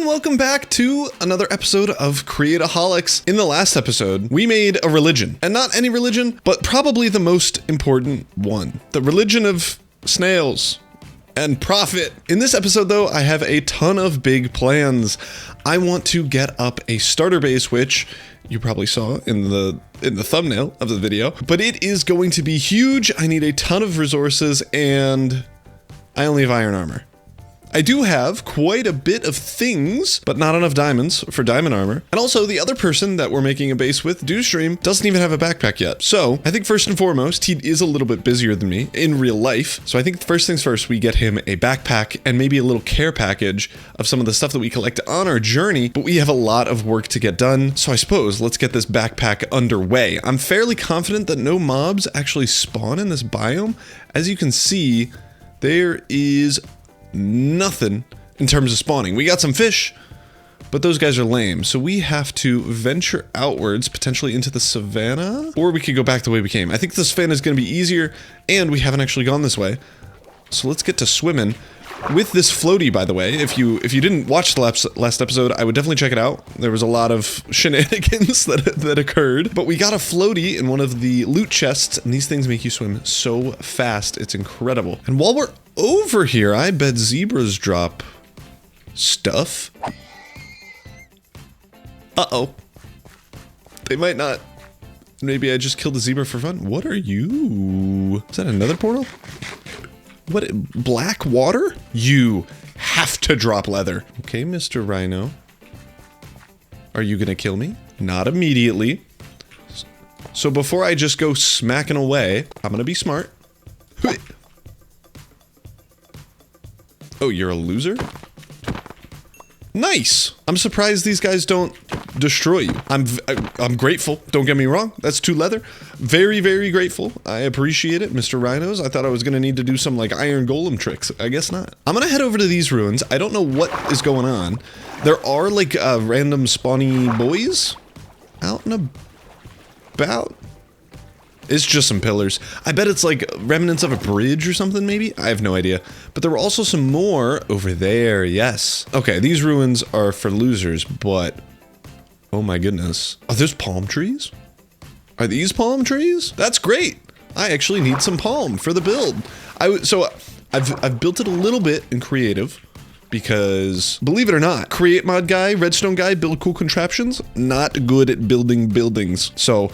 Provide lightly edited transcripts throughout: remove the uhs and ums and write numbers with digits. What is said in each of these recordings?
and welcome back to another episode of Create-O-Holics. In the last episode, we made a religion, and not any religion, but probably the most important one. The religion of snails and profit. In this episode though, I have a ton of big plans. I want to get up a starter base, which you probably saw in the thumbnail of the video, but it is going to be huge. I need a ton of resources and I only have iron armor. I do have quite a bit of things, but not enough diamonds for diamond armor. And also the other person that we're making a base with, Dewstream, doesn't even have a backpack yet. So I think first and foremost, he is a little bit busier than me in real life. So I think first things first, we get him a backpack and maybe a little care package of some of the stuff that we collect on our journey, but we have a lot of work to get done. So I suppose let's get this backpack underway. I'm fairly confident that no mobs actually spawn in this biome. As you can see, there is nothing in terms of spawning. We got some fish, but those guys are lame. So we have to venture outwards, potentially into the savannah, or we could go back the way we came. I think the savannah is going to be easier, and we haven't actually gone this way. So let's get to swimming with this floaty, by the way. If you didn't watch the last episode, I would definitely check it out. There was a lot of shenanigans that occurred, but we got a floaty in one of the loot chests, and these things make you swim so fast. It's incredible. And while we're over here, I bet zebras drop stuff. Uh-oh. They might not. Maybe I just killed a zebra for fun. What are you? Is that another portal? What, black water? You have to drop leather. Okay, Mr. Rhino. Are you gonna kill me? Not immediately. So before I just go smacking away, I'm gonna be smart. Oh, you're a loser? Nice! I'm surprised these guys don't destroy you. I'm grateful, don't get me wrong. That's 2 leather. Very, very grateful. I appreciate it, Mr. Rhinos. I thought I was gonna need to do some like iron golem tricks. I guess not. I'm gonna head over to these ruins. I don't know what is going on. There are like random spawny boys out and about. It's just some pillars. I bet it's like remnants of a bridge or something, maybe? I have no idea. But there were also some more over there, yes. Okay, these ruins are for losers, but oh my goodness. Are those palm trees? Are these palm trees? That's great. I actually need some palm for the build. So I've built it a little bit in creative because, believe it or not, create mod guy, redstone guy, build cool contraptions, not good at building buildings. So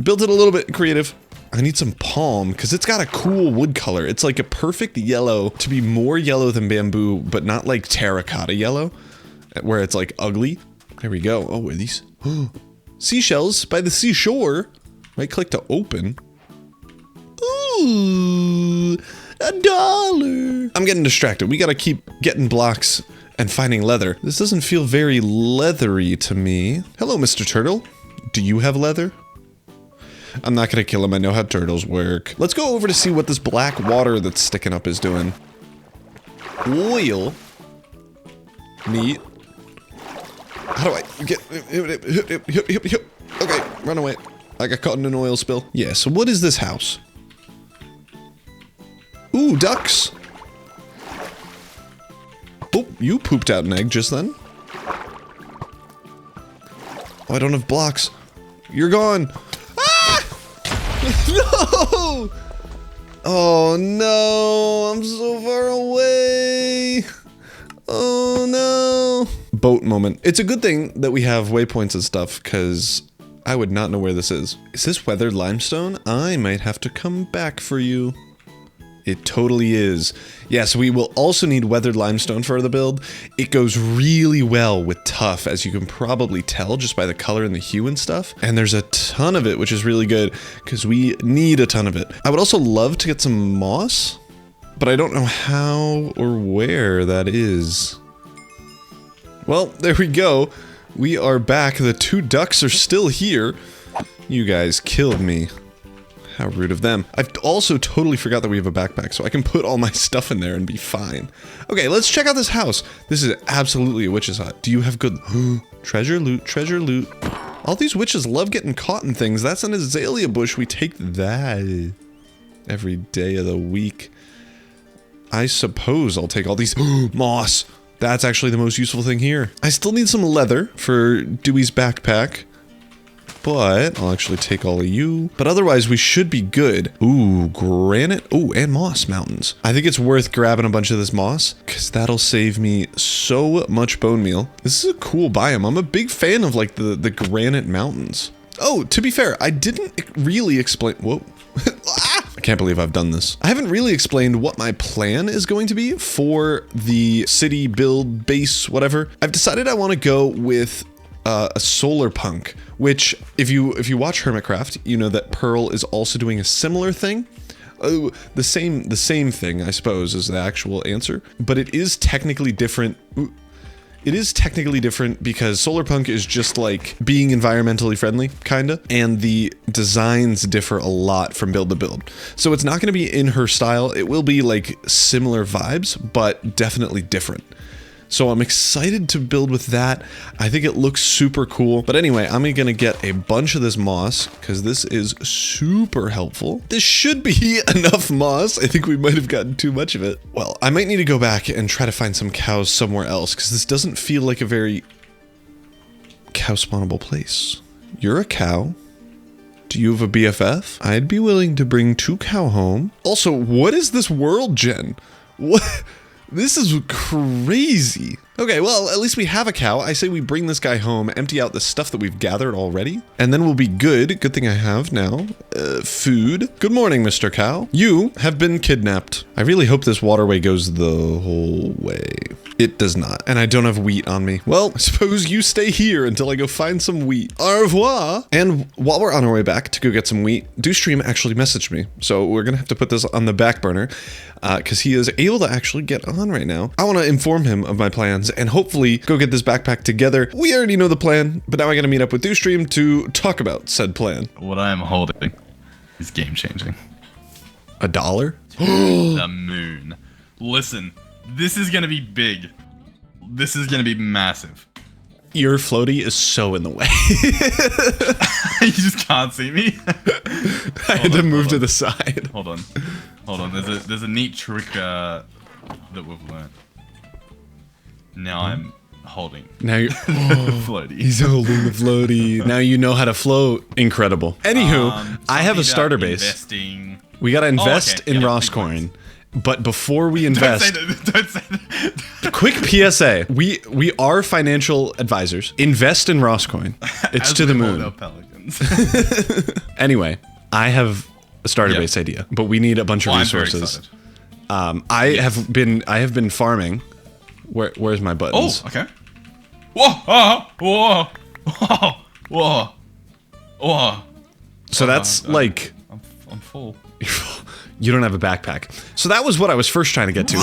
built it a little bit creative. I need some palm because it's got a cool wood color. It's like a perfect yellow to be more yellow than bamboo, but not like terracotta yellow where it's like ugly. There we go. Oh, are these seashells by the seashore? Right click to open. Ooh, $1. I'm getting distracted. We got to keep getting blocks and finding leather. This doesn't feel very leathery to me. Hello, Mr. Turtle. Do you have leather? I'm not gonna kill him, I know how turtles work. Let's go over to see what this black water that's sticking up is doing. Oil. Meat. How do I get... Okay, run away. I got caught in an oil spill. Yeah, so what is this house? Ooh, ducks. Oh, you pooped out an egg just then. Oh, I don't have blocks. You're gone. No! Oh no, I'm so far away. Oh no. Boat moment. It's a good thing that we have waypoints and stuff because I would not know where this is. Is this weathered limestone? I might have to come back for you. It totally is. Yes, we will also need weathered limestone for the build. It goes really well with tough, as you can probably tell just by the color and the hue and stuff. And there's a ton of it, which is really good because we need a ton of it. I would also love to get some moss, but I don't know how or where that is. Well, there we go. We are back. The 2 ducks are still here. You guys killed me. How rude of them. I've also totally forgot that we have a backpack, so I can put all my stuff in there and be fine. Okay, let's check out this house. This is absolutely a witch's hut. Do you have good... treasure loot, treasure loot. All these witches love getting caught in things. That's an azalea bush. We take that every day of the week. I suppose I'll take all these... moss. That's actually the most useful thing here. I still need some leather for Dewey's backpack, but I'll actually take all of you. But otherwise, we should be good. Ooh, granite. Ooh, and moss mountains. I think it's worth grabbing a bunch of this moss because that'll save me so much bone meal. This is a cool biome. I'm a big fan of like the granite mountains. Oh, to be fair, I didn't really explain. Whoa. I can't believe I've done this. I haven't really explained what my plan is going to be for the city build base, whatever. I've decided I want to go with a solar punk, which if you watch Hermitcraft, you know that Pearl is also doing a similar thing. The same thing, I suppose, is the actual answer, but it is technically different. It is technically different because Solarpunk is just like being environmentally friendly, kinda, and the designs differ a lot from build to build. So it's not gonna be in her style. It will be like similar vibes, but definitely different. So I'm excited to build with that. I think it looks super cool. But anyway, I'm gonna get a bunch of this moss because this is super helpful. This should be enough moss. I think we might have gotten too much of it. Well, I might need to go back and try to find some cows somewhere else because this doesn't feel like a very cow spawnable place. You're a cow. Do you have a BFF? I'd be willing to bring 2 cow home. Also, what is this world gen? What? This is crazy. Okay, well, at least we have a cow. I say we bring this guy home, empty out the stuff that we've gathered already, and then we'll be good. Good thing I have now. Food. Good morning, Mr. Cow. You have been kidnapped. I really hope this waterway goes the whole way. It does not, and I don't have wheat on me. Well, I suppose you stay here until I go find some wheat. Au revoir. And while we're on our way back to go get some wheat, Dewstream actually messaged me, so we're gonna have to put this on the back burner because he is able to actually get on right now. I want to inform him of my plans and hopefully go get this backpack together. We already know the plan, but now I gotta meet up with Dewstream to talk about said plan. What I am holding is game changing. $1? The moon. Listen, this is gonna be big. This is gonna be massive. Your floaty is so in the way. You just can't see me. I had to move to the side. Hold on. There's a neat trick that we've learned. Now I'm holding. Now you're floaty. He's holding the floaty. Now you know how to float. Incredible. Anywho, I have a starter base. Investing. We gotta invest in Rosscoin. But before we invest, don't say that. Quick PSA: we are financial advisors. Invest in Rosscoin. It's to the moon. Anyway, I have a starter base idea, but we need a bunch of resources. I have been farming. Where's my buttons? Oh, okay. Whoa! Whoa! Whoa! Whoa! Whoa! So that's like I'm full. You don't have a backpack. So that was what I was first trying to get to.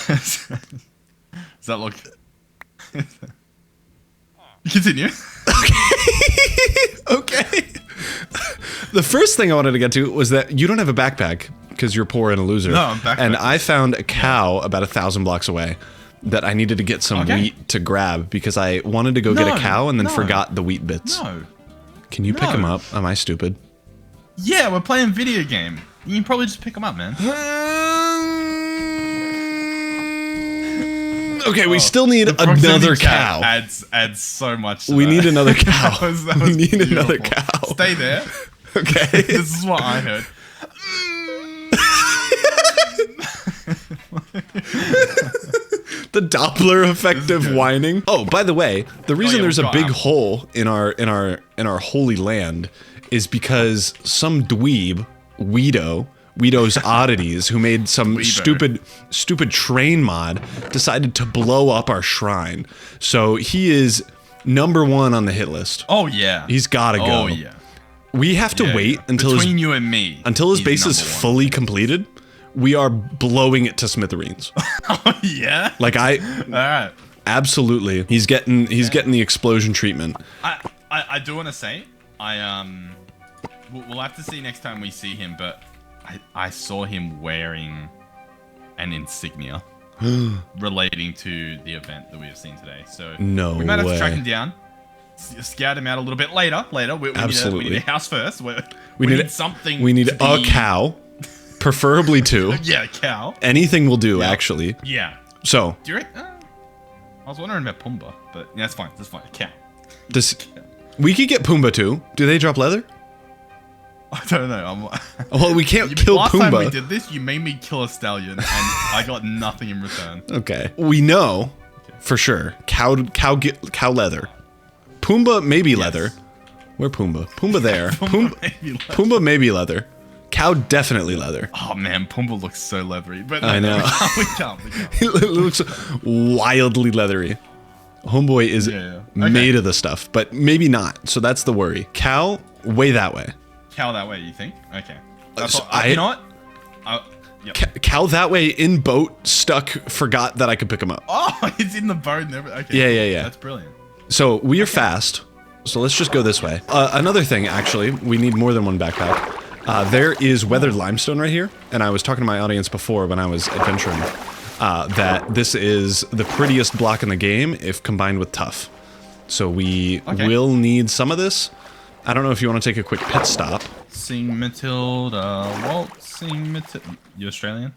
Does that look... Continue. Okay. The first thing I wanted to get to was that you don't have a backpack because you're poor and a loser. No, I'm backpack. And I found a cow about 1,000 blocks away that I needed to get some wheat to grab because I wanted to go get a cow and then forgot the wheat bits. No. Can you pick him up? Am I stupid? Yeah, we're playing video game. You can probably just pick them up, man. Okay, we still need another cow. Adds so much to We that. need another cow. that was We need beautiful. another cow. Stay there. Okay. This is what I heard. The Doppler effect of whining. Oh, by the way, the reason there's a big hole in our holy land is because some dweeb, Weedo's Oddities, who made some stupid train mod, decided to blow up our shrine. So he is #1 on the hit list. Oh yeah. He's gotta go. Oh yeah. We have to wait until between you and me. Until his base is fully completed. We are blowing it to smithereens. Oh yeah. Like All right. Absolutely. He's getting the explosion treatment. I do want to say we'll have to see next time we see him, but I saw him wearing an insignia relating to the event that we have seen today. So we might have to track him down, scout him out a little bit later. We need a house first. We need something. We need a cow. Preferably 2. Yeah, cow. Anything will do, actually. Yeah. So. Do you reckon? I was wondering about Pumbaa, but yeah, that's fine. That's fine. Cow. We could get Pumbaa too. Do they drop leather? I don't know. Well, we can't kill last Pumbaa. Last time we did this, you made me kill a stallion, and I got nothing in return. Okay. We know for sure. Cow leather. Pumbaa maybe leather. Where Pumbaa? Pumbaa there. Pumbaa maybe leather. Cow definitely leather. Oh man, Pumbaa looks so leathery. But no, I know. We can't. It looks wildly leathery. Homeboy is made of the stuff, but maybe not. So that's the worry. Cow, way that way. Cow that way, you think? Okay. So you know what? Yep. Cow that way in boat, stuck, forgot that I could pick him up. Oh, it's in the boat and everything. Okay. Yeah. That's brilliant. So we are fast. So let's just go this way. Another thing, actually, we need more than one backpack. There is weathered limestone right here, and I was talking to my audience before when I was adventuring that this is the prettiest block in the game if combined with tough. So we will need some of this. I don't know if you want to take a quick pit stop. Sing Matilda, Walt, sing Matilda. You Australian?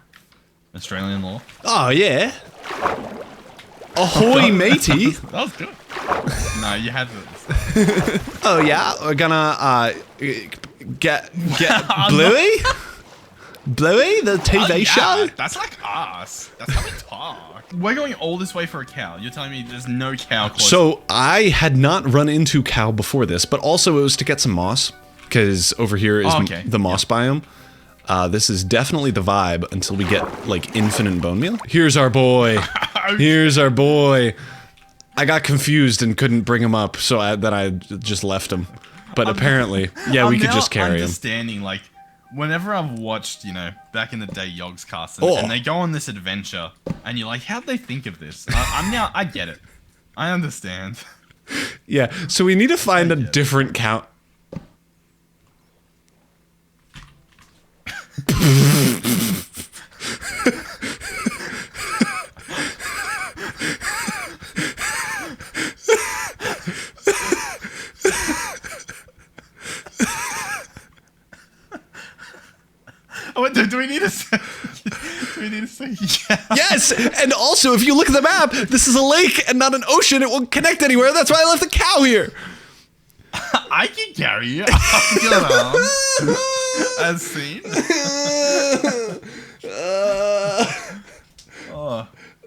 Australian law? Oh, yeah. Ahoy, matey. That was good. No, you had to. Oh, yeah? We're gonna, get Bluey? Bluey, the TV show? That's like us. That's how we talk. We're going all this way for a cow. You're telling me there's no cow close. So I had not run into cow before this, but also it was to get some moss, because over here is the moss biome. This is definitely the vibe until we get like infinite bone meal. Here's our boy. Here's our boy. I got confused and couldn't bring him up, so I just left him. But apparently, we could just carry him. Understanding, like, whenever I've watched, back in the day, Yogg's cast, and they go on this adventure, and you're like, how'd they think of this? I get it. I understand. Yeah, so we need to find a different cow. Oh, do we need to say? Yeah. Yes, and also if you look at the map, this is a lake and not an ocean. It won't connect anywhere. That's why I left the cow here. I can carry you. I'll get on. As seen.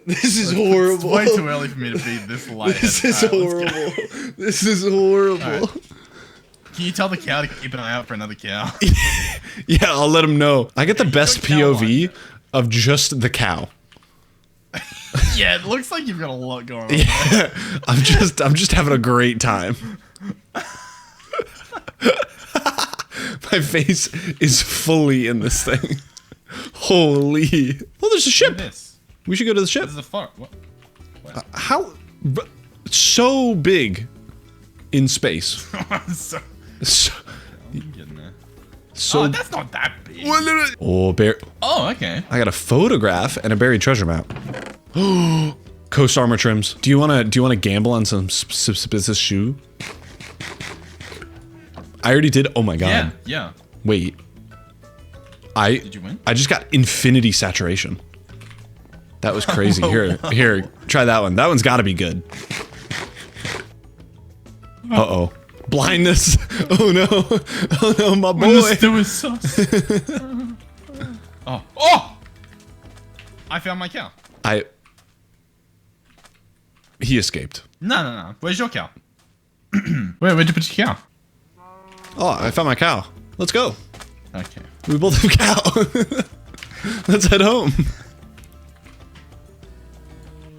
This is horrible. It's way too early for me to be this light. This is horrible. This is horrible. Can you tell the cow to keep an eye out for another cow? Yeah, I'll let him know. I get the best POV of just the cow. Yeah, it looks like you've got a lot going on. Yeah, I'm just having a great time. My face is fully in this thing. Holy! Oh, there's a ship. We should go to the ship. This is a fart. What? How? So big in space. So, I'm getting there. So that's not that big. Oh, Oh, okay. I got a photograph and a buried treasure map. Coast armor trims. Do you wanna gamble on some business shoe? I already did. Oh my god. Yeah. Wait. Did you win? I just got infinity saturation. That was crazy. Here, try that one. That one's got to be good. Uh-oh. Blindness. Oh no. Oh no, my boy. Oh! I found my cow. He escaped. No. Where's your cow? Where'd you put your cow? Oh, I found my cow. Let's go. Okay. We both have cow. Let's head home.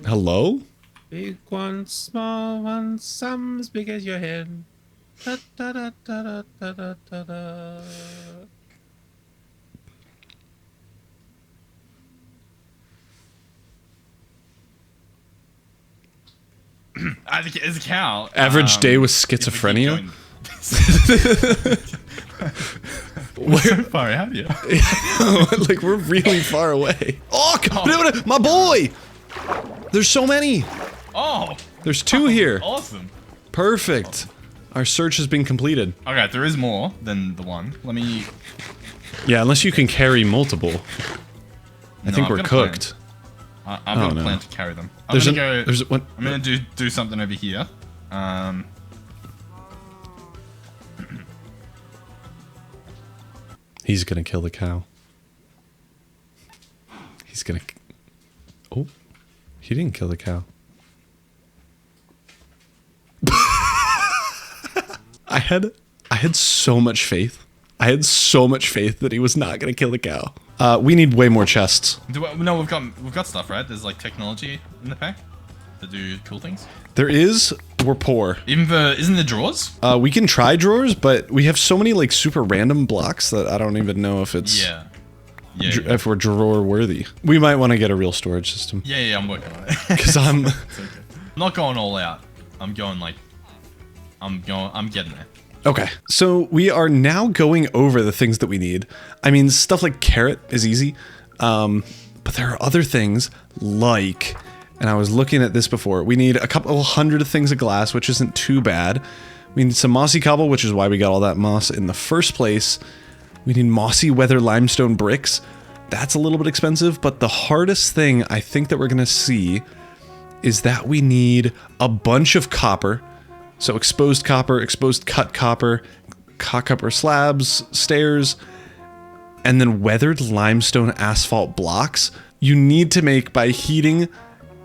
Hello? Big one, small one, some as big as your head. Da, da, da, da, da, da, da, da. As a cow. Average day with schizophrenia. We're so far out here. Like, we're really far away. Oh, my boy! There's so many. Oh. There's 2 here. Awesome. Perfect. Our search has been completed. Okay, there is more than the one. Let me Yeah, unless you can carry multiple. I think I've we're got a cooked. I've got a plan to carry them. There's I'm gonna what? I'm gonna do something over here. He's gonna kill the cow. He's gonna... Oh, he didn't kill the cow. I had so much faith. I had so much faith that he was not gonna kill the cow. We need way more chests. No, we've got stuff, right? There's like technology in the pack to do cool things. There is. We're poor. Isn't there drawers? We can try drawers, but we have so many like super random blocks that I don't even know if it's if we're drawer worthy. We might want to get a real storage system. Yeah, I'm working on it. Because I'm not going all out. I'm going like I'm getting there. Okay, so we are now going over the things that we need. I mean, stuff like carrot is easy, but there are other things like, and I was looking at this before, we need a couple hundred of things of glass, which isn't too bad. We need some mossy cobble, which is why we got all that moss in the first place. We need mossy weather limestone bricks. That's a little bit expensive, but the hardest thing I think that we're gonna see is that we need a bunch of copper. So exposed cut copper slabs, stairs, and then weathered limestone asphalt blocks. You need to make by heating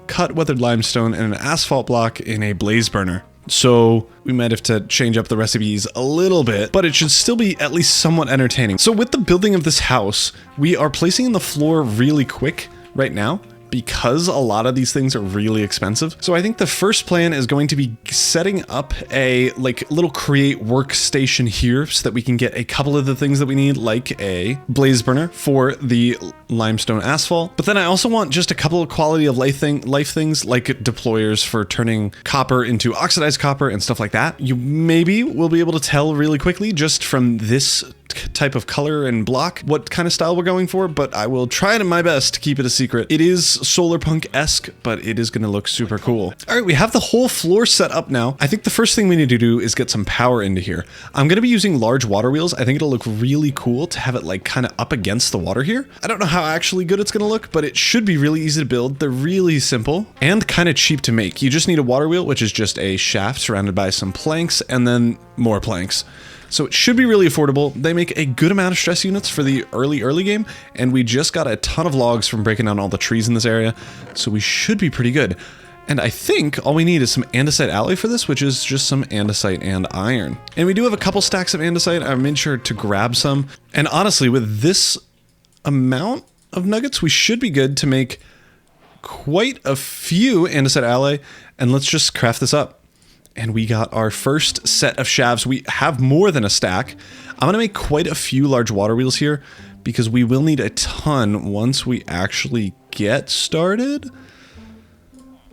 cut weathered limestone and an asphalt block in a blaze burner. So we might have to change up the recipes a little bit, but it should still be at least somewhat entertaining. So with the building of this house, we are placing in the floor really quick right now, because a lot of these things are really expensive. So I think the first plan is going to be setting up a like little create workstation here so that we can get a couple of the things that we need, like a blaze burner for the limestone asphalt. But then I also want just a couple of quality of life things like deployers for turning copper into oxidized copper and stuff like that. You maybe will be able to tell really quickly just from this type of color and block what kind of style we're going for, but I will try my best to keep it a secret. It is solarpunk-esque, but it is going to look super cool. All right, we have the whole floor set up now. I think the first thing we need to do is get some power into here. I'm going to be using large water wheels. I think it'll look really cool to have it like kind of up against the water here. I don't know how actually good it's going to look, but it should be really easy to build. They're really simple and kind of cheap to make. You just need a water wheel, which is just a shaft surrounded by some planks and then more planks. So it should be really affordable. They make a good amount of stress units for the early game, and we just got a ton of logs from breaking down all the trees in this area, so we should be pretty good. And I think all we need is some andesite alloy for this, which is just some andesite and iron. And we do have a couple stacks of andesite. I made sure to grab some. And honestly, with this amount of nuggets, we should be good to make quite a few andesite alloy. And let's just craft this up. And we got our first set of shafts. We have more than a stack. I'm gonna make quite a few large water wheels here because we will need a ton once we actually get started.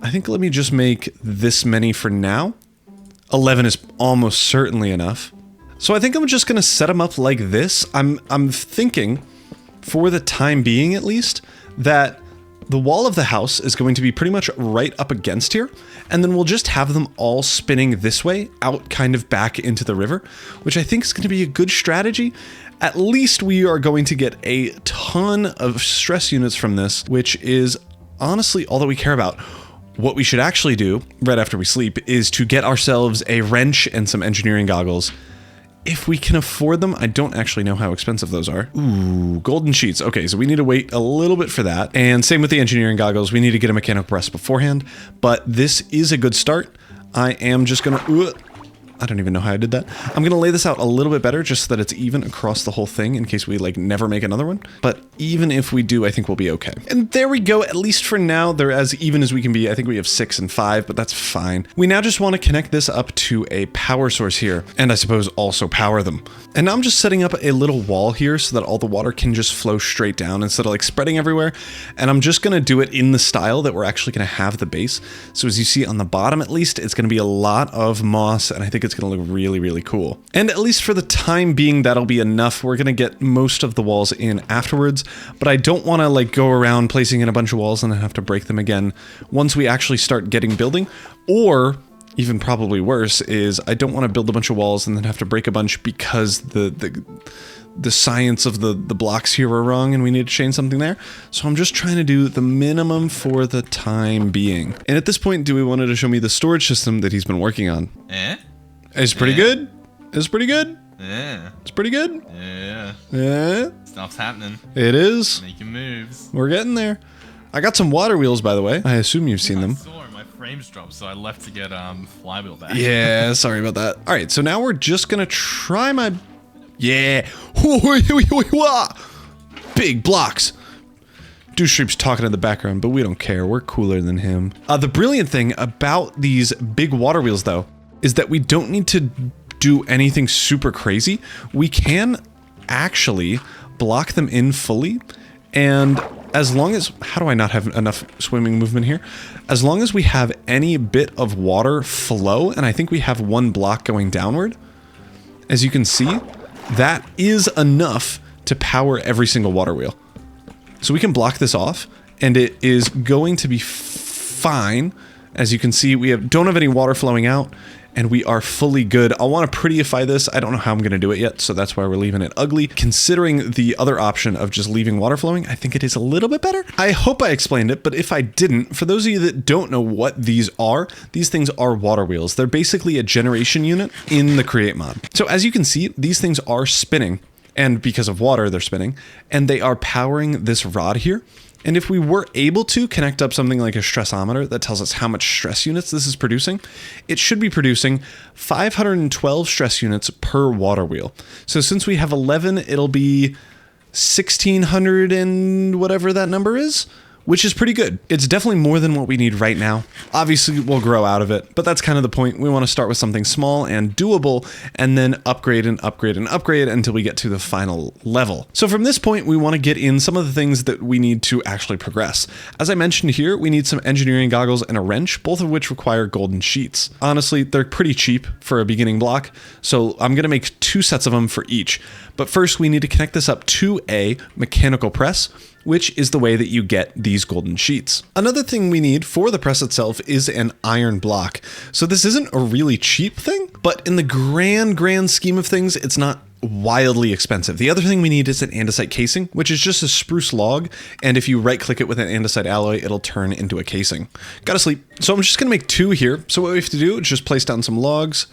I think let me just make this many for now. 11 is almost certainly enough. So I think I'm just gonna set them up like this. I'm thinking, for the time being at least, that the wall of the house is going to be pretty much right up against here, and then we'll just have them all spinning this way, out kind of back into the river, which I think is going to be a good strategy. At least we are going to get a ton of stress units from this, which is honestly all that we care about. What we should actually do right after we sleep is to get ourselves a wrench and some engineering goggles. If we can afford them. I don't actually know how expensive those are. Ooh, golden sheets. Okay, so we need to wait a little bit for that. And same with the engineering goggles. We need to get a mechanical press beforehand, but this is a good start. I am just gonna... I don't even know how I did that. I'm gonna lay this out a little bit better just so that it's even across the whole thing in case we like never make another one. But even if we do, I think we'll be okay. And there we go. At least for now, they're as even as we can be. I think we have 6 and 5, but that's fine. We now just want to connect this up to a power source here, and I suppose also power them. And now I'm just setting up a little wall here so that all the water can just flow straight down instead of like spreading everywhere. And I'm just gonna do it in the style that we're actually gonna have the base. So as you see on the bottom, at least, it's gonna be a lot of moss, and I think it's gonna look really, really cool. And at least for the time being, that'll be enough. We're gonna get most of the walls in afterwards, but I don't wanna like go around placing in a bunch of walls and then have to break them again once we actually start getting building. Or even probably worse is I don't want to build a bunch of walls and then have to break a bunch because the the science of the blocks here are wrong and we need to change something there. So I'm just trying to do the minimum for the time being. And at this point, Dewey wanted to show me the storage system that he's been working on. It's pretty good. It's pretty good. Yeah. It's pretty good. Yeah. Yeah. Stuff's happening. It is. Making moves. We're getting there. I got some water wheels, by the way. I assume you've seen them. I saw my frames dropped, so I left to get flywheel back. Yeah, sorry about that. All right, so now we're just gonna try my... Yeah. Big blocks. Dewstream's talking in the background, but we don't care. We're cooler than him. The brilliant thing about these big water wheels, though, is that we don't need to do anything super crazy. We can actually block them in fully, and as long as... How do I not have enough swimming movement here? As long as we have any bit of water flow, and I think we have one block going downward, as you can see, that is enough to power every single water wheel. So we can block this off, and it is going to be fine. As you can see, we don't have any water flowing out, and we are fully good. I'll want to prettyify this. I don't know how I'm going to do it yet, so that's why we're leaving it ugly. Considering the other option of just leaving water flowing, I think it is a little bit better. I hope I explained it, but if I didn't, for those of you that don't know what these things are water wheels. They're basically a generation unit in the Create mod. So as you can see, these things are spinning, and because of water, they're spinning, and they are powering this rod here. And if we were able to connect up something like a stressometer that tells us how much stress units this is producing, it should be producing 512 stress units per water wheel. So since we have 11, it'll be 1600 and whatever that number is, which is pretty good. It's definitely more than what we need right now. Obviously, we'll grow out of it, but that's kind of the point. We want to start with something small and doable, and then upgrade and upgrade and upgrade until we get to the final level. So from this point, we want to get in some of the things that we need to actually progress. As I mentioned here, we need some engineering goggles and a wrench, both of which require golden sheets. Honestly, they're pretty cheap for a beginning block, so I'm going to make 2 sets of them for each. But first, we need to connect this up to a mechanical press, which is the way that you get these golden sheets. Another thing we need for the press itself is an iron block. So this isn't a really cheap thing, but in the grand scheme of things, it's not wildly expensive. The other thing we need is an andesite casing, which is just a spruce log, and if you right click it with an andesite alloy, it'll turn into a casing. Gotta sleep. So I'm just gonna make 2 here. So what we have to do is just place down some logs.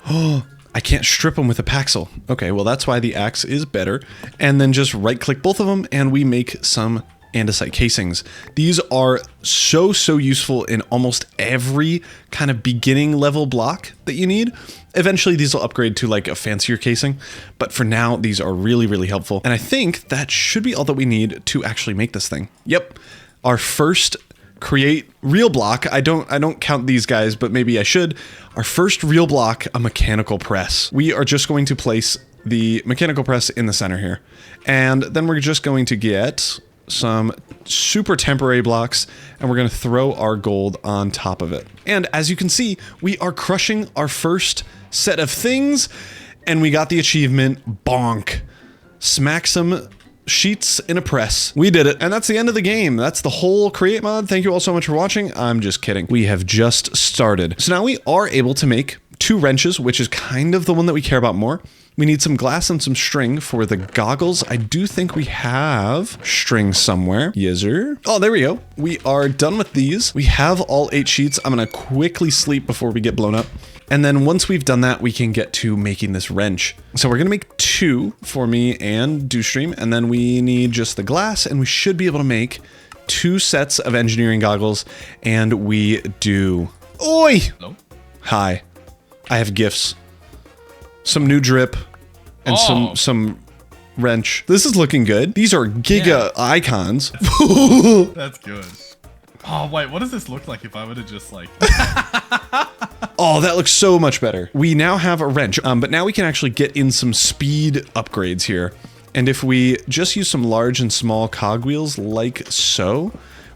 Oh, I can't strip them with a paxel. Okay, well that's why the axe is better. And then just right click both of them and we make some andesite casings. These are so useful in almost every kind of beginning level block that you need. Eventually these will upgrade to like a fancier casing, but for now these are really helpful. And I think that should be all that we need to actually make this thing. Yep, our first create real block. I don't count these guys, but maybe I should. Our first real block, a mechanical press. We are just going to place the mechanical press in the center here. And then we're just going to get some super temporary blocks and we're going to throw our gold on top of it. And as you can see, we are crushing our first set of things and we got the achievement, bonk. Smack some sheets in a press. We did it. And that's the end of the game. That's the whole Create mod. Thank you all so much for watching. I'm just kidding. We have just started. So now we are able to make 2 wrenches, which is kind of the one that we care about more. We need some glass and some string for the goggles. I do think we have string somewhere. Yes, sir. Oh, there we go. We are done with these. We have all 8 sheets. I'm going to quickly sleep before we get blown up. And then once we've done that, we can get to making this wrench. So we're going to make 2 for me and Dewstream. And then we need just the glass and we should be able to make 2 sets of engineering goggles. And we do. Oi! Hello? Hi. I have gifts. Some new drip and some wrench. This is looking good. These are giga icons. That's good. Oh, wait, what does this look like if I were to just like... Oh, that looks so much better. We now have a wrench, but now we can actually get in some speed upgrades here. And if we just use some large and small cogwheels like so,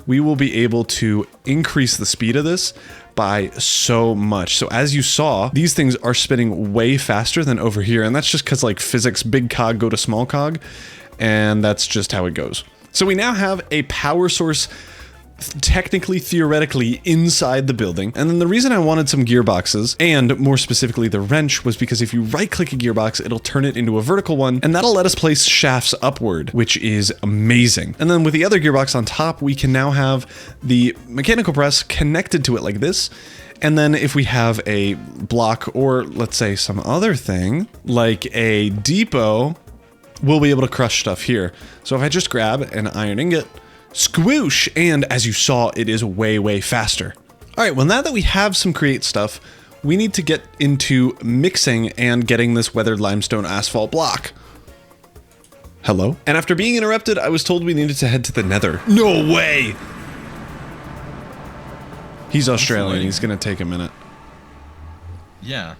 we will be able to increase the speed of this by so much. So as you saw, these things are spinning way faster than over here. And that's just because like physics, big cog go to small cog. And that's just how it goes. So we now have a power source technically, theoretically, inside the building. And then the reason I wanted some gearboxes, and more specifically the wrench, was because if you right-click a gearbox, it'll turn it into a vertical one, and that'll let us place shafts upward, which is amazing. And then with the other gearbox on top, we can now have the mechanical press connected to it like this. And then if we have a block, or let's say some other thing, like a depot, we'll be able to crush stuff here. So if I just grab an iron ingot, squoosh, and as you saw, it is way, way faster. All right, well, now that we have some create stuff, we need to get into mixing and getting this weathered limestone asphalt block. Hello? And after being interrupted, I was told we needed to head to the Nether. No way! He's Australian, he's gonna take a minute. Yeah.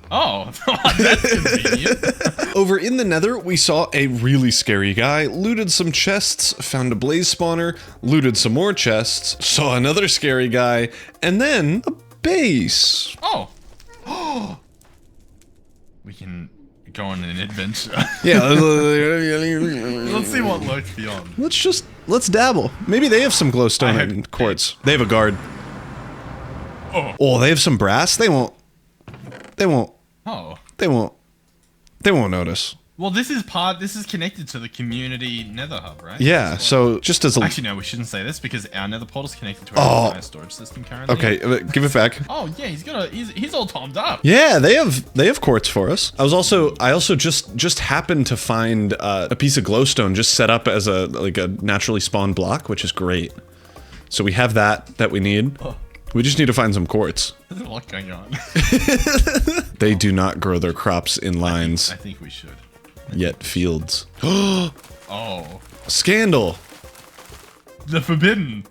Oh, that's convenient. Over in the Nether, we saw a really scary guy, looted some chests, found a blaze spawner, looted some more chests, saw another scary guy, and then a base. Oh. We can go on an adventure. Yeah. Let's see what lurks beyond. Let's dabble. Maybe they have some glowstone and quartz. They have a guard. Oh, they have some brass? They won't. Oh. They won't notice. Well, this is connected to the community Nether hub, right? Yeah, so just as a... Actually, no, we shouldn't say this because our Nether portal's connected to our entire storage system currently. Okay, give it back. Oh, yeah, he's all tomed up. Yeah, they have quartz for us. I also just happened to find a piece of glowstone just set up as a naturally spawned block, which is great. So we have that we need. Oh. We just need to find some quartz. There's a lot going on. They do not grow their crops in lines. I think we should. Yet fields. Oh. Scandal. The forbidden.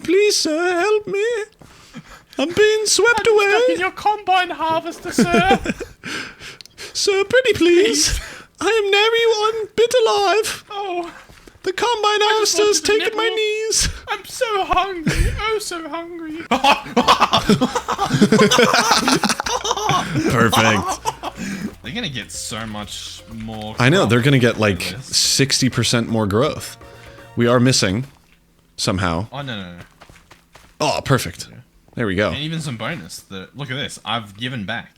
Please, sir, help me. I'm being swept away. Stuck in your combine harvester, sir. Sir, pretty please. I am nearly one bit alive. Oh. The combine harvester's taken my knees. I'm so hungry. Oh, so hungry. Perfect. They're gonna get so much more. I know, they're gonna get like 60% more growth. We are missing somehow. Oh, no. Oh, perfect. There we go. And even some bonus. Look at this. I've given back.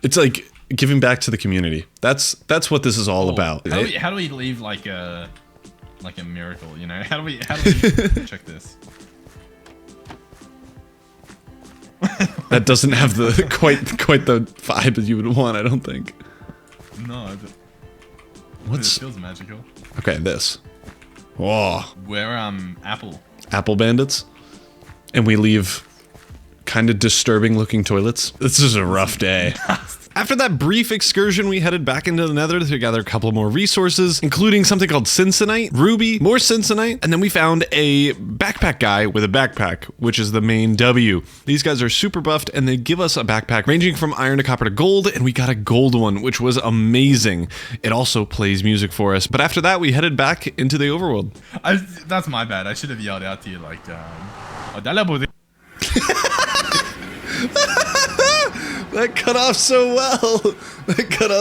It's like giving back to the community. That's what this is all about. How do we leave like a miracle, you know? How do we check this? That doesn't have the quite the vibe that you would want, I don't think. No, but it feels magical. Okay, this. Whoa. We're Apple bandits, and we leave kind of disturbing looking toilets. This is a rough day. After that brief excursion, we headed back into the Nether to gather a couple more resources, including something called Cincennite, Ruby, more Cincennite, and then we found a backpack guy with a backpack, which is the main W. These guys are super buffed, and they give us a backpack ranging from iron to copper to gold, and we got a gold one, which was amazing. It also plays music for us. But after that, we headed back into the overworld. That's my bad. I should have yelled out to you like, That cut off so well. That cut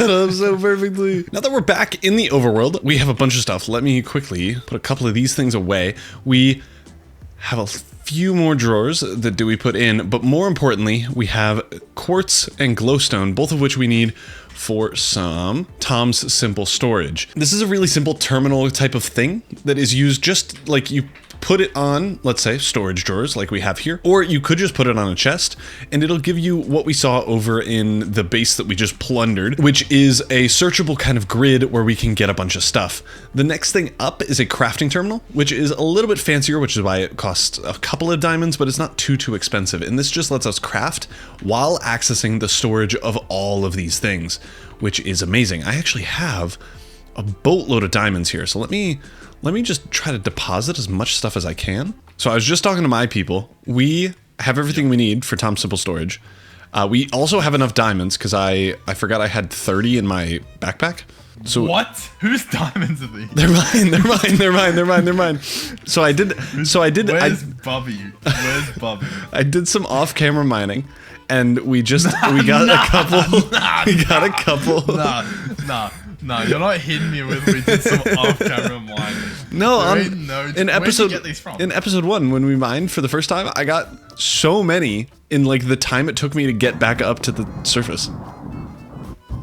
off so perfectly. Now that we're back in the overworld, we have a bunch of stuff. Let me quickly put a couple of these things away. We have a few more drawers that we put in, but more importantly, we have quartz and glowstone, both of which we need for some Tom's Simple Storage. This is a really simple terminal type of thing that is used just like you put it on, let's say, storage drawers like we have here, or you could just put it on a chest and it'll give you what we saw over in the base that we just plundered, which is a searchable kind of grid where we can get a bunch of stuff. The next thing up is a crafting terminal, which is a little bit fancier, which is why it costs a couple of diamonds, but it's not too expensive. And this just lets us craft while accessing the storage of all of these things, which is amazing. I actually have a boatload of diamonds here, so let me just try to deposit as much stuff as I can. So I was just talking to my people. We have everything we need for Tom's Simple Storage. We also have enough diamonds because I forgot I had 30 in my backpack. So what? Whose diamonds are these? They're mine. So I did. Where's Bobby? Where's Bobby? I did some off-camera mining, and we got a couple. We got a couple. No, you're not hitting me with we did some off-camera mining. No, in episode. Where'd you get these from? In episode 1, when we mined for the first time, I got so many in like the time it took me to get back up to the surface.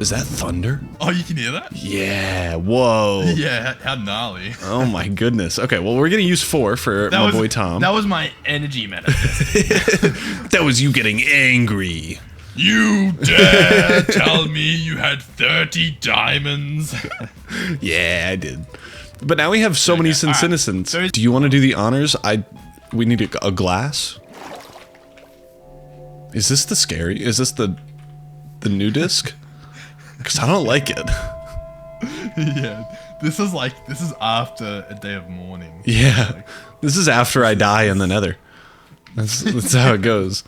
Is that thunder? Oh, you can hear that? Yeah. Whoa. Yeah. How gnarly. Oh my goodness. Okay. Well, we're gonna use 4 for my boy Tom. That was my energy manifesting. That was you getting angry. You dare tell me you had 30 diamonds? Yeah, I did. But now we have so many citizens. Right. Do you want to do the honors? We need a glass. Is this the scary? Is this the new disc? Because I don't like it. Yeah, this is after a day of mourning. Yeah, this is after I die in the Nether. That's how it goes.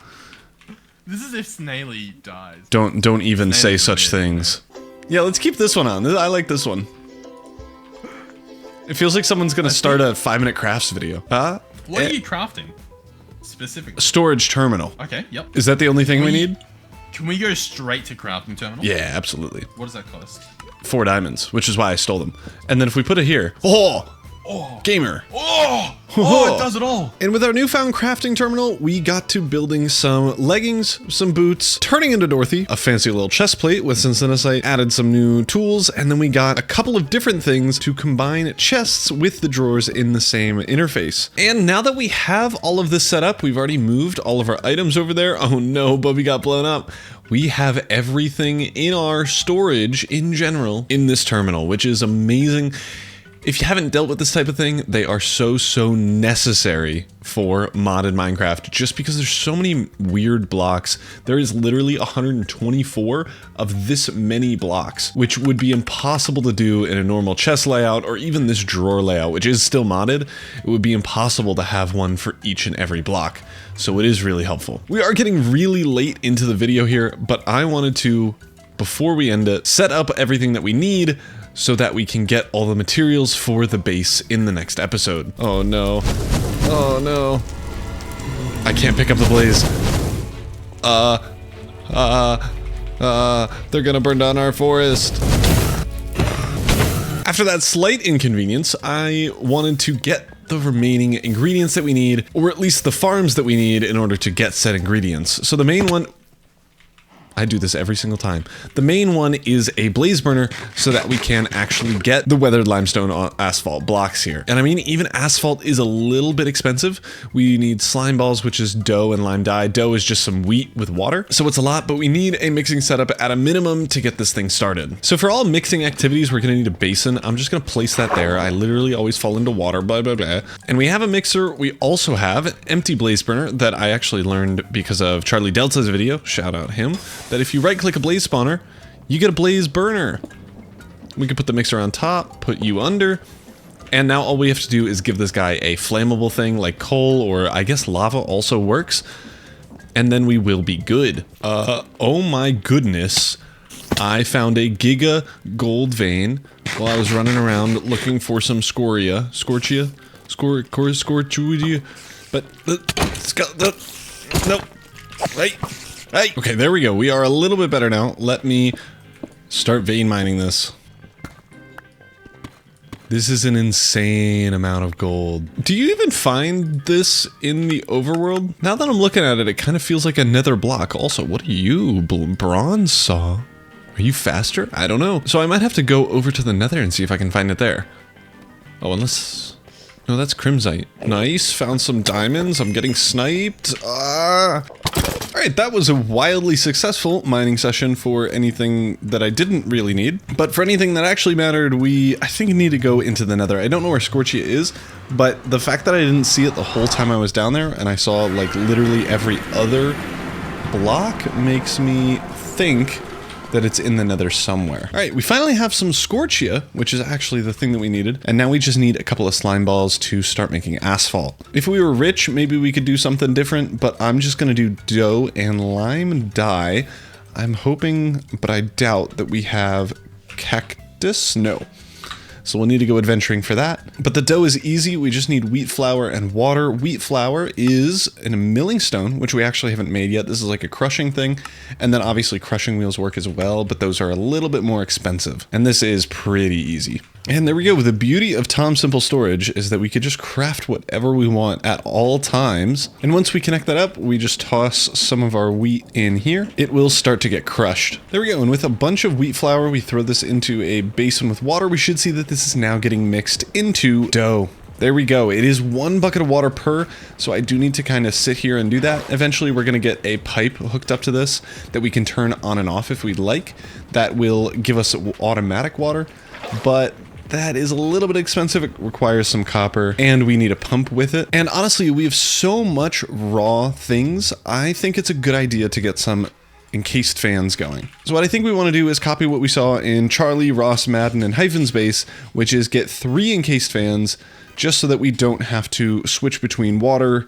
This is if Snaily dies. Don't even say such things. Yeah, let's keep this one on. I like this one. It feels like someone's gonna start a 5-minute crafts video. What are you crafting specifically? Storage terminal. Okay. Yep. Is that the only thing we need? Can we go straight to crafting terminal? Yeah, absolutely. What does that cost? 4 diamonds, which is why I stole them. And then if we put it here, gamer. It does it all. And with our newfound crafting terminal, we got to building some leggings, some boots, turning into Dorothy, a fancy little chest plate with syntheticite, added some new tools, and then we got a couple of different things to combine chests with the drawers in the same interface. And now that we have all of this set up, we've already moved all of our items over there. Oh no, Bubby got blown up. We have everything in our storage in general in this terminal, which is amazing. If you haven't dealt with this type of thing, they are so necessary for modded Minecraft, just because there's so many weird blocks. There is literally 124 of this many blocks, which would be impossible to do in a normal chest layout or even this drawer layout, which is still modded. It would be impossible to have one for each and every block. So it is really helpful. We are getting really late into the video here, but I wanted to, before we end it, set up everything that we need so that we can get all the materials for the base in the next episode. Oh no. Oh no. I can't pick up the blaze. They're gonna burn down our forest. After that slight inconvenience, I wanted to get the remaining ingredients that we need, or at least the farms that we need in order to get said ingredients. So the main one, I do this every single time. The main one is a blaze burner so that we can actually get the weathered limestone asphalt blocks here. And I mean, even asphalt is a little bit expensive. We need slime balls, which is dough and lime dye. Dough is just some wheat with water. So it's a lot, but we need a mixing setup at a minimum to get this thing started. So for all mixing activities, we're gonna need a basin. I'm just gonna place that there. I literally always fall into water, blah, blah, blah. And we have a mixer. We also have an empty blaze burner that I actually learned because of Charlie Delta's video. Shout out him. That if you right click a blaze spawner, you get a blaze burner. We can put the mixer on top, put you under, and now all we have to do is give this guy a flammable thing like coal, or I guess lava also works, and then we will be good. Oh my goodness. I found a giga gold vein while I was running around looking for some scorchia, but nope. Right. Hey. Okay, there we go. We are a little bit better now. Let me start vein mining this. This is an insane amount of gold. Do you even find this in the overworld? Now that I'm looking at it, it kind of feels like a nether block. Also, what are you? Bronze saw? Are you faster? I don't know. So I might have to go over to the nether and see if I can find it there. Oh, unless... No, that's crimsite. Nice, found some diamonds. I'm getting sniped. Alright, that was a wildly successful mining session for anything that I didn't really need. But for anything that actually mattered, I think need to go into the nether. I don't know where Scorchia is, but the fact that I didn't see it the whole time I was down there, and I saw like literally every other block, makes me think that it's in the nether somewhere. All right, we finally have some Scorchia, which is actually the thing that we needed. And now we just need a couple of slime balls to start making asphalt. If we were rich, maybe we could do something different, but I'm just gonna do dough and lime dye. I'm hoping, but I doubt that we have cactus. No. so we'll need to go adventuring for that. But the dough is easy. We just need wheat flour and water. Wheat flour is in a milling stone, which we actually haven't made yet. This is like a crushing thing. And then obviously crushing wheels work as well, but those are a little bit more expensive. And this is pretty easy. And there we go. The beauty of Tom Simple Storage is that we could just craft whatever we want at all times. And once we connect that up, we just toss some of our wheat in here. It will start to get crushed. There we go. And with a bunch of wheat flour, we throw this into a basin with water. We should see that this is now getting mixed into dough. There we go. It is 1 bucket of water per, so I do need to kind of sit here and do that. Eventually, we're going to get a pipe hooked up to this that we can turn on and off if we'd like. That will give us automatic water, but that is a little bit expensive. It requires some copper, and we need a pump with it. And honestly, we have so much raw things. I think it's a good idea to get some encased fans going. So what I think we want to do is copy what we saw in Charlie, Ross, Madden, and Hyphen's base, which is get 3 encased fans just so that we don't have to switch between water,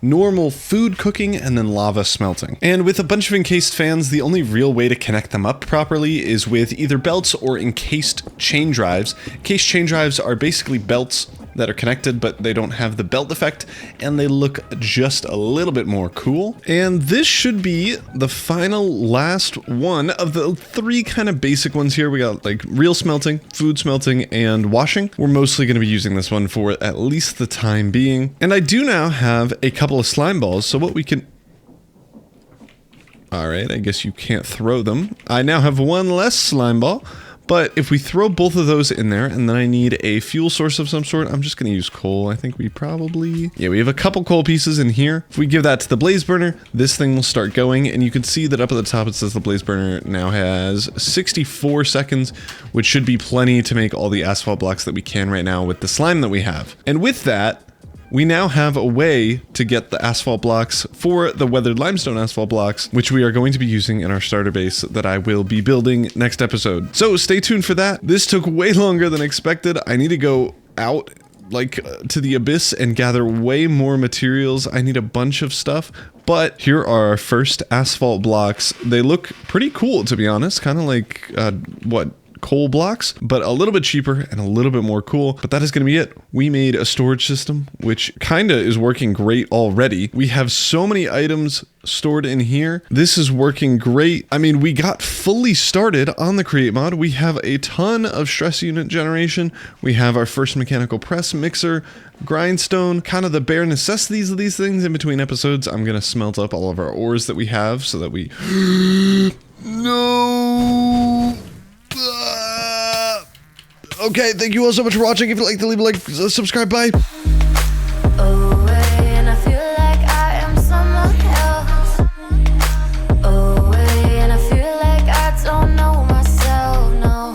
normal food cooking, and then lava smelting. And with a bunch of encased fans, the only real way to connect them up properly is with either belts or encased chain drives. Encased chain drives are basically belts that are connected, but they don't have the belt effect, and they look just a little bit more cool. And this should be the final last one of the 3 kind of basic ones here. We got like real smelting, food smelting, and washing. We're mostly going to be using this one for at least the time being. And I do now have a couple of slime balls, so what we can... Alright, I guess you can't throw them. I now have 1 less slime ball. But if we throw both of those in there, and then I need a fuel source of some sort, I'm just going to use coal. I think we probably... Yeah, we have a couple coal pieces in here. If we give that to the blaze burner, this thing will start going, and you can see that up at the top it says the blaze burner now has 64 seconds, which should be plenty to make all the asphalt blocks that we can right now with the slime that we have. And with that, we now have a way to get the asphalt blocks for the weathered limestone asphalt blocks, which we are going to be using in our starter base that I will be building next episode. So stay tuned for that. This took way longer than expected. I need to go out to the abyss and gather way more materials. I need a bunch of stuff, but here are our first asphalt blocks. They look pretty cool, to be honest, kind of like coal blocks, but a little bit cheaper and a little bit more cool. But that is going to be it. We made a storage system, which kind of is working great already. We have so many items stored in here. This is working great. I mean, we got fully started on the Create mod. We have a ton of stress unit generation. We have our first mechanical press, mixer, grindstone, kind of the bare necessities of these things. In between episodes, I'm going to smelt up all of our ores that we have so that we... No! Okay, thank you all so much for watching. If you liked, leave a like, subscribe, bye.